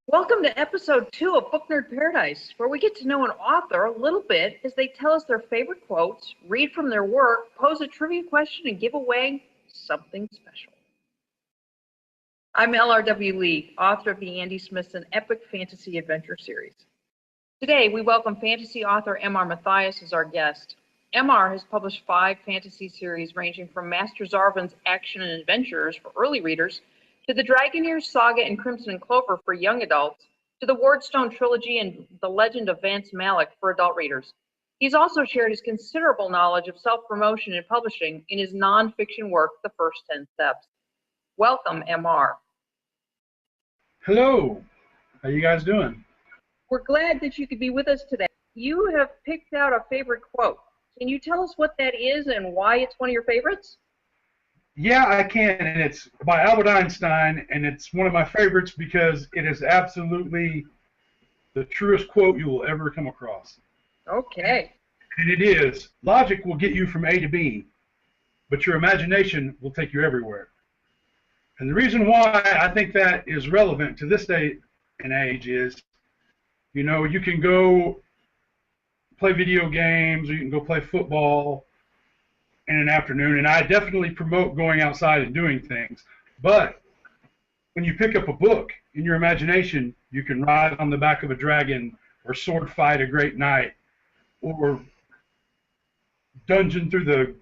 Welcome to episode 2 of Book Nerd Paradise, where we get to know an author a little bit as they tell us their favorite quotes, read from their work, pose a trivia question, and give away something special. I'm LRW Lee, author of the Andy Smithson Epic Fantasy Adventure Series. Today, we welcome fantasy author M.R. Mathias as our guest. M.R. has published 5 fantasy series ranging from Master Zarvan's action and adventures for early readers to the Dragoneers Saga and Crimson and Clover for young adults, to the Wardstone Trilogy and The Legend of Vance Malik for adult readers. He's also shared his considerable knowledge of self-promotion and publishing in his non-fiction work, The First 10 Steps. Welcome, M.R. Hello. How you guys doing? We're glad that you could be with us today. You have picked out a favorite quote. Can you tell us what that is and why it's one of your favorites? Yeah, I can, and it's by Albert Einstein, and it's one of my favorites because it is absolutely the truest quote you will ever come across. Okay. And it is, logic will get you from A to B, but your imagination will take you everywhere. And the reason why I think that is relevant to this day and age is, you know, you can go play video games, or you can go play football in an afternoon, and I definitely promote going outside and doing things. But when you pick up a book, in your imagination, you can ride on the back of a dragon, or sword fight a great knight, or dungeon through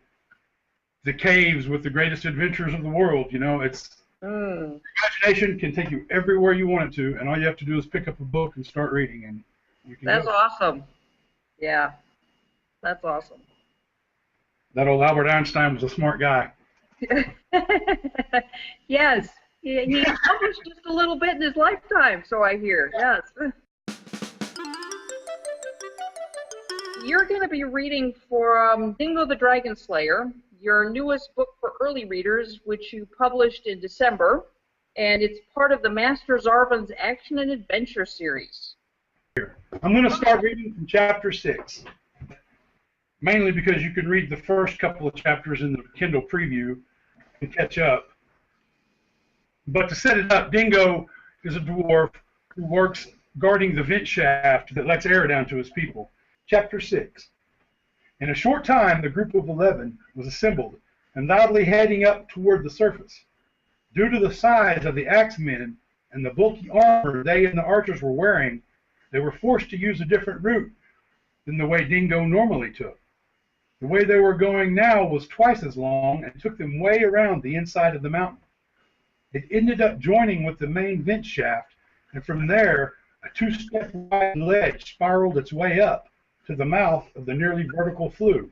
the caves with the greatest adventures of the world. You know, it's imagination can take you everywhere you want it to, and all you have to do is pick up a book and start reading, and you can That's go. awesome. Yeah, that's awesome. That old Albert Einstein was a smart guy. Yes, he accomplished just a little bit in his lifetime, so I hear. Yes. You're going to be reading from Dingo the Dragon Slayer, your newest book for early readers, which you published in December, and it's part of the Master Zarvan's Action and Adventure series. I'm going to start reading from chapter 6, mainly because you can read the first couple of chapters in the Kindle preview and catch up. But to set it up, Dingo is a dwarf who works guarding the vent shaft that lets air down to his people. Chapter 6. In a short time, the group of 11 was assembled and loudly heading up toward the surface. Due to the size of the axemen and the bulky armor they and the archers were wearing, they were forced to use a different route than the way Dingo normally took. The way they were going now was twice as long and took them way around the inside of the mountain. It ended up joining with the main vent shaft, and from there, a 2-step wide ledge spiraled its way up to the mouth of the nearly vertical flue.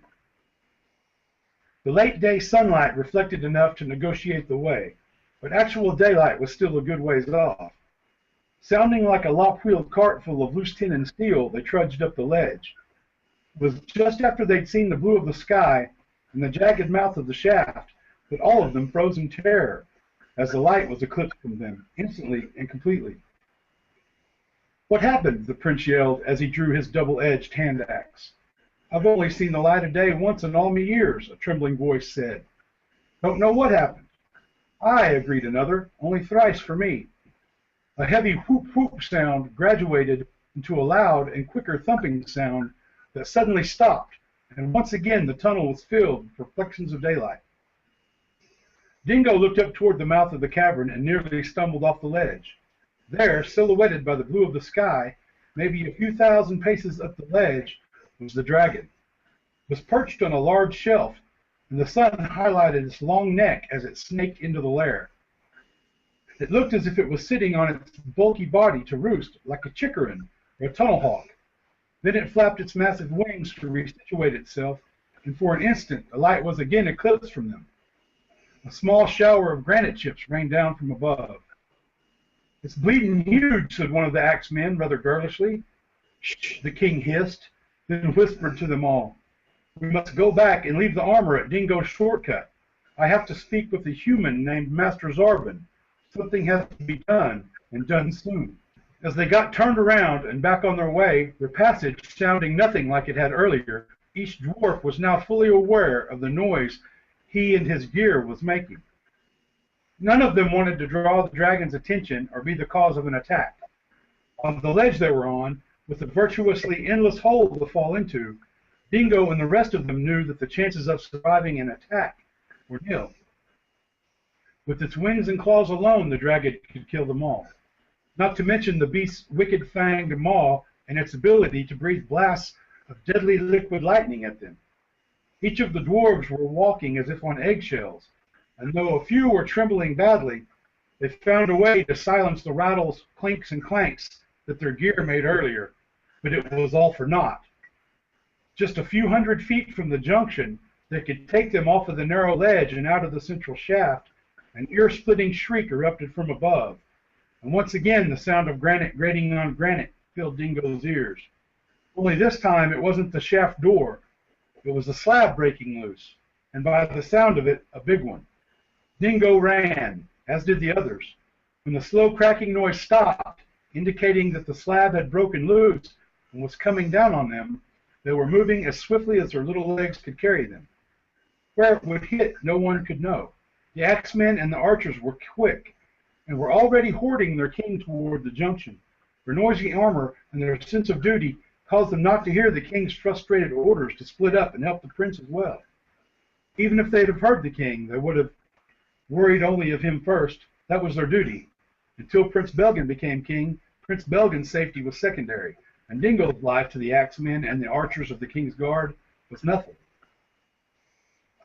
The late day sunlight reflected enough to negotiate the way, but actual daylight was still a good ways off. Sounding like a lop-wheeled cart full of loose tin and steel, they trudged up the ledge. It was just after they'd seen the blue of the sky and the jagged mouth of the shaft that all of them froze in terror as the light was eclipsed from them, instantly and completely. "What happened?" the prince yelled as he drew his double-edged hand axe. "I've only seen the light of day once in all me years," a trembling voice said. "Don't know what happened." "Aye," agreed another, "only thrice for me." A heavy whoop-whoop sound graduated into a loud and quicker thumping sound that suddenly stopped, and once again the tunnel was filled with reflections of daylight. Dingo looked up toward the mouth of the cavern and nearly stumbled off the ledge. There, silhouetted by the blue of the sky, maybe a few thousand paces up the ledge, was the dragon. It was perched on a large shelf, and the sun highlighted its long neck as it snaked into the lair. It looked as if it was sitting on its bulky body to roost, like a chickarron or a tunnel hawk. Then it flapped its massive wings to resituate itself, and for an instant the light was again eclipsed from them. A small shower of granite chips rained down from above. "It's bleeding huge," said one of the axemen rather girlishly. "Shh," the king hissed, then whispered to them all. "We must go back and leave the armor at Dingo's shortcut. I have to speak with a human named Master Zarvan. Something has to be done, and done soon." As they got turned around and back on their way, their passage sounding nothing like it had earlier, each dwarf was now fully aware of the noise he and his gear was making. None of them wanted to draw the dragon's attention or be the cause of an attack. On the ledge they were on, with a virtuously endless hole to fall into, Dingo and the rest of them knew that the chances of surviving an attack were nil. With its wings and claws alone, the dragon could kill them all. Not to mention the beast's wicked fanged maw and its ability to breathe blasts of deadly liquid lightning at them. Each of the dwarves were walking as if on eggshells, and though a few were trembling badly, they found a way to silence the rattles, clinks, and clanks that their gear made earlier, but it was all for naught. Just a few hundred feet from the junction that could take them off of the narrow ledge and out of the central shaft, an ear-splitting shriek erupted from above, and once again the sound of granite grating on granite filled Dingo's ears. Only this time it wasn't the shaft door, it was the slab breaking loose, and by the sound of it, a big one. Dingo ran, as did the others. When the slow cracking noise stopped, indicating that the slab had broken loose and was coming down on them, they were moving as swiftly as their little legs could carry them. Where it would hit, no one could know. The axemen and the archers were quick, and were already hoarding their king toward the junction. Their noisy armor and their sense of duty caused them not to hear the king's frustrated orders to split up and help the prince as well. Even if they'd have heard the king, they would have worried only of him first. That was their duty. Until Prince Belgan became king, Prince Belgan's safety was secondary, and Dingo's life to the axemen and the archers of the king's guard was nothing.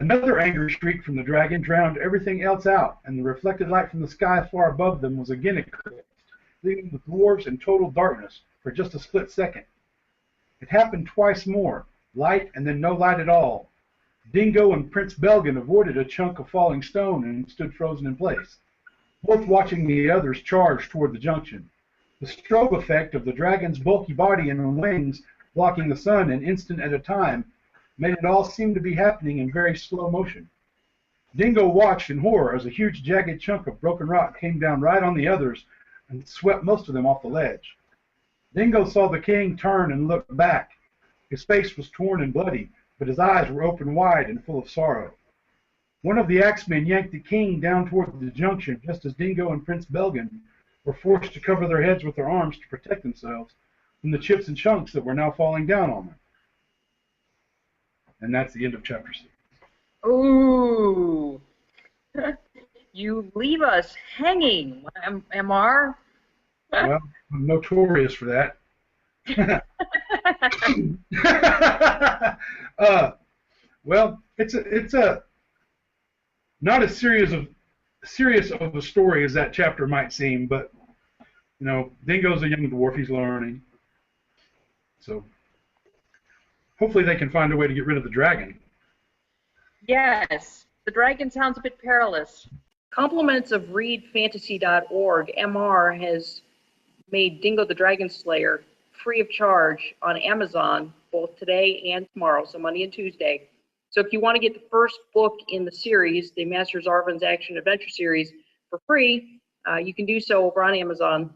Another angry shriek from the dragon drowned everything else out, and the reflected light from the sky far above them was again eclipsed, leaving the dwarves in total darkness for just a split second. It happened twice more, light and then no light at all. Dingo and Prince Belgan avoided a chunk of falling stone and stood frozen in place, both watching the others charge toward the junction. The strobe effect of the dragon's bulky body and wings blocking the sun an instant at a time made it all seem to be happening in very slow motion. Dingo watched in horror as a huge jagged chunk of broken rock came down right on the others and swept most of them off the ledge. Dingo saw the king turn and look back. His face was torn and bloody, but his eyes were open wide and full of sorrow. One of the axemen yanked the king down toward the junction just as Dingo and Prince Belgan were forced to cover their heads with their arms to protect themselves from the chips and chunks that were now falling down on them. And that's the end of chapter 6. Ooh. You leave us hanging, MR. Well, I'm notorious for that. Well, it's a not as serious of a story as that chapter might seem, but you know, Dingo's a young dwarf; he's learning. So hopefully they can find a way to get rid of the dragon. Yes, the dragon sounds a bit perilous. Compliments of readfantasy.org, MR has made Dingo the Dragon Slayer free of charge on Amazon both today and tomorrow, so Monday and Tuesday. So if you want to get the first book in the series, the Masters Arvin's Action Adventure series, for free, you can do so over on Amazon.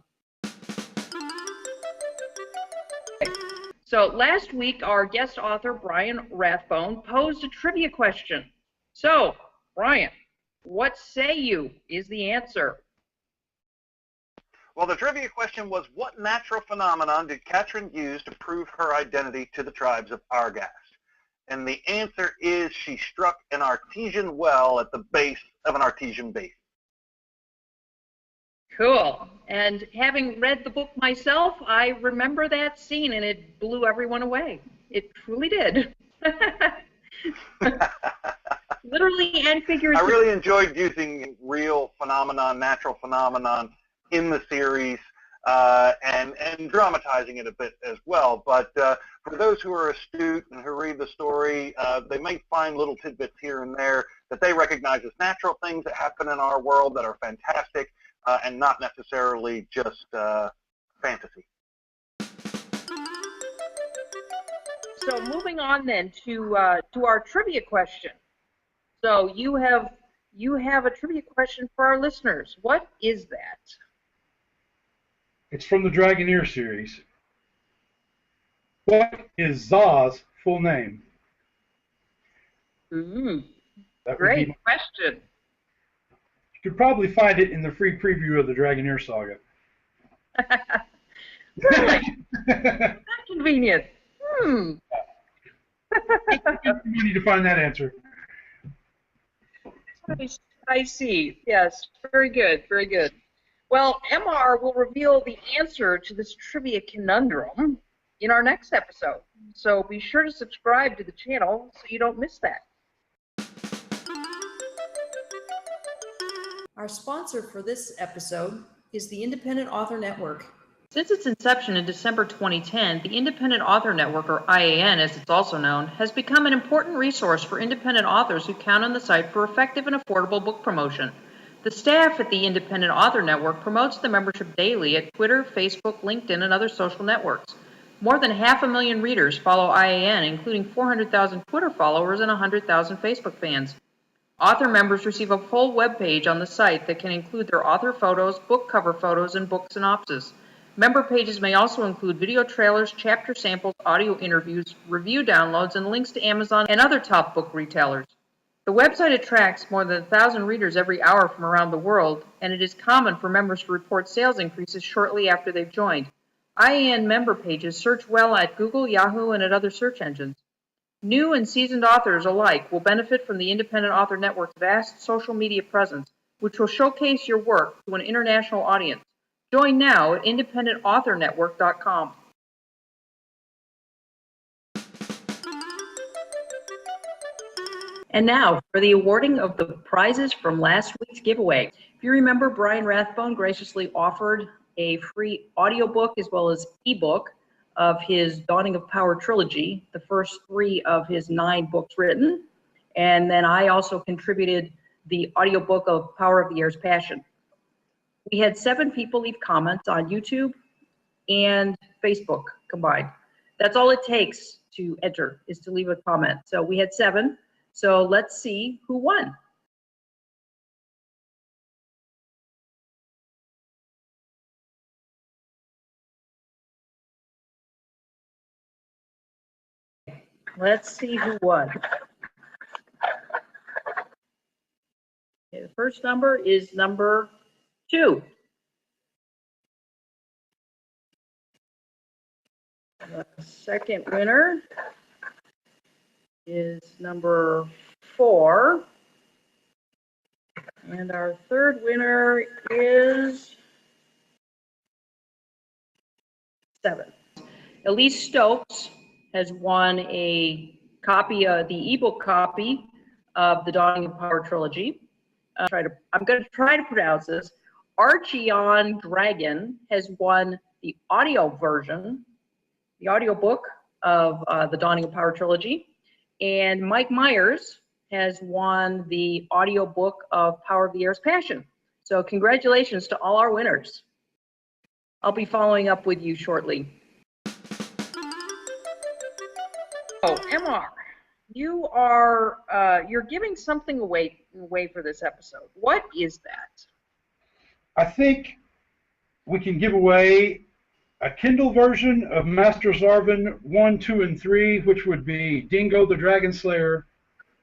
So last week, our guest author, Brian Rathbone, posed a trivia question. So, Brian, what say you is the answer? Well, the trivia question was, what natural phenomenon did Katrin use to prove her identity to the tribes of Argast? And the answer is she struck an artesian well at the base of an artesian basin. Cool. And having read the book myself, I remember that scene, and it blew everyone away. It truly did. Literally and figuratively. I really enjoyed using real phenomenon, natural phenomenon in the series, and dramatizing it a bit as well. But for those who are astute and who read the story, they may find little tidbits here and there that they recognize as natural things that happen in our world that are fantastic, and not necessarily just fantasy. So moving on then to our trivia question. So you have a trivia question for our listeners. What is that? It's from the Dragoneer series. What is Za's full name? Great question. You could probably find it in the free preview of the Dragoneer Saga. Really? Not convenient. You need to find that answer. I see. Yes, very good, very good. Well, MR will reveal the answer to this trivia conundrum in our next episode. So be sure to subscribe to the channel so you don't miss that. Our sponsor for this episode is the Independent Author Network. Since its inception in December 2010, the Independent Author Network, or IAN as it's also known, has become an important resource for independent authors who count on the site for effective and affordable book promotion. The staff at the Independent Author Network promotes the membership daily at Twitter, Facebook, LinkedIn, and other social networks. More than 500,000 readers follow IAN, including 400,000 Twitter followers and 100,000 Facebook fans. Author members receive a full web page on the site that can include their author photos, book cover photos, and book synopsis. Member pages may also include video trailers, chapter samples, audio interviews, review downloads, and links to Amazon and other top book retailers. The website attracts more than 1,000 readers every hour from around the world, and it is common for members to report sales increases shortly after they've joined. IAN member pages search well at Google, Yahoo, and at other search engines. New and seasoned authors alike will benefit from the Independent Author Network's vast social media presence, which will showcase your work to an international audience. Join now at independentauthornetwork.com. And now for the awarding of the prizes from last week's giveaway. If you remember, Brian Rathbone graciously offered a free audiobook as well as ebook of his Dawning of Power trilogy, the first 3 of his 9 books written. And then I also contributed the audiobook of Power of the Air's Passion. We had 7 people leave comments on YouTube and Facebook combined. That's all it takes to enter, is to leave a comment. So we had 7. So let's see who won. Let's see who won. Okay, the first number is number 2. The second winner is number 4. And our third winner is 7. Elise Stokes has won a copy, the ebook copy of the Dawning of Power trilogy. I'm going to try to pronounce this. Archeon Dragon has won the audio version, the audiobook of the Dawning of Power trilogy. And Mike Myers has won the audiobook of Power of the Air's Passion. So congratulations to all our winners. I'll be following up with you shortly. Oh, MR, you're giving something away for this episode. What is that? I think we can give away a Kindle version of Master Zarvan 1, 2, and 3, which would be Dingo the Dragon Slayer,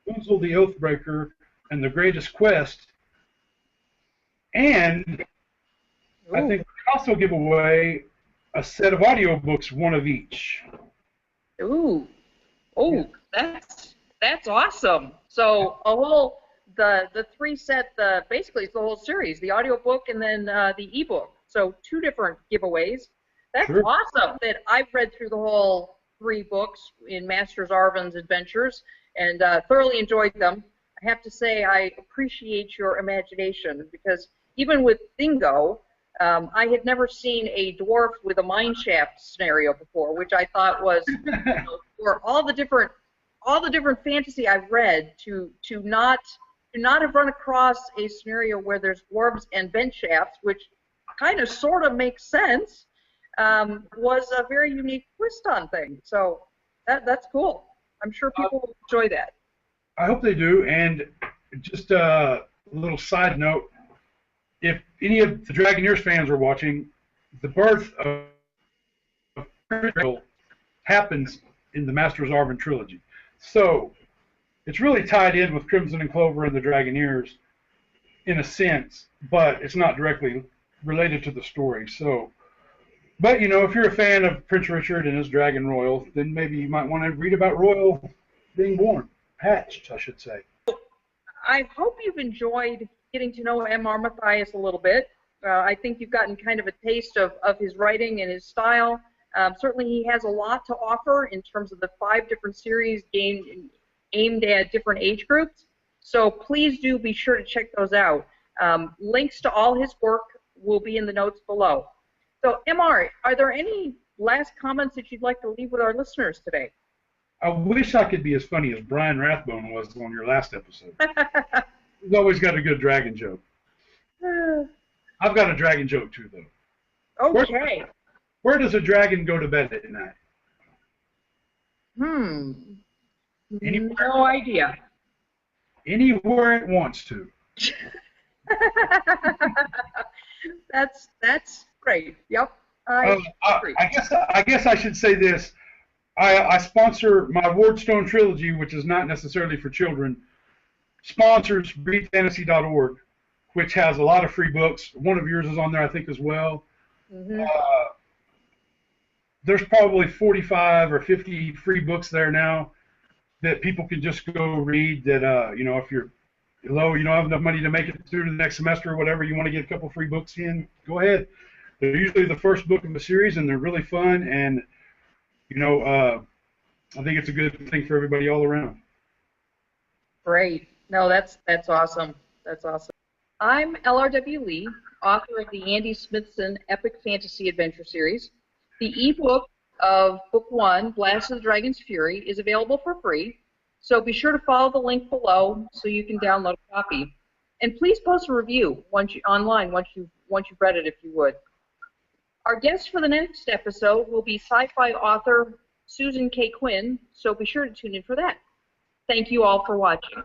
Oozle the Oathbreaker, and The Greatest Quest. And I think we can also give away a set of audiobooks, 1 of each. Ooh. Oh, that's awesome. So the 3 set, basically it's the whole series, the audiobook and then the ebook. So 2 different giveaways. That's sure. Awesome that I've read through the whole 3 books in Master Zarvan's adventures and thoroughly enjoyed them. I have to say I appreciate your imagination because even with Dingo, I had never seen a dwarf with a mine shaft scenario before, which I thought was for all the different fantasy I've read to not have run across a scenario where there's dwarves and vent shafts, which kind of sort of makes sense, was a very unique twist on things. So that's cool. I'm sure people will enjoy that. I hope they do. And just a little side note, if any of the Dragoneers fans are watching, the birth of happens in the Master Zarvan trilogy. So it's really tied in with Crimson and Clover and the Dragoneers. in a sense, but it's not directly related to the story. So, but you know, if you're a fan of Prince Richard and his dragon Royal, then maybe you might want to read about Royal being born, hatched, I should say. I hope you've enjoyed getting to know M.R. Mathias a little bit. I think you've gotten kind of a taste of his writing and his style. Certainly he has a lot to offer in terms of the 5 different series aimed at different age groups. So please do be sure to check those out. Links to all his work will be in the notes below. So MR, are there any last comments that you'd like to leave with our listeners today? I wish I could be as funny as Brian Rathbone was on your last episode. He's always got a good dragon joke. I've got a dragon joke too, though. Okay. Where does a dragon go to bed at night? Anywhere. No idea. Anywhere it wants to. That's great. Yep. I guess I should say this. I sponsor my Wardstone trilogy, which is not necessarily for children. Sponsors readfantasy.org, which has a lot of free books. One of yours is on there, I think, as well. There's probably 45 or 50 free books there now that people can just go read. That you know, if you're low, you don't have enough money to make it through the next semester or whatever, you want to get a couple free books in, go ahead. They're usually the first book of the series, and they're really fun. And you know, I think it's a good thing for everybody all around. Great. No, that's awesome. That's awesome. I'm LRW Lee, author of the Andy Smithson Epic Fantasy Adventure Series. The ebook of Book 1, Blast of the Dragon's Fury, is available for free, so be sure to follow the link below so you can download a copy. And please post a review online once you've read it, if you would. Our guest for the next episode will be sci-fi author Susan K. Quinn, so be sure to tune in for that. Thank you all for watching.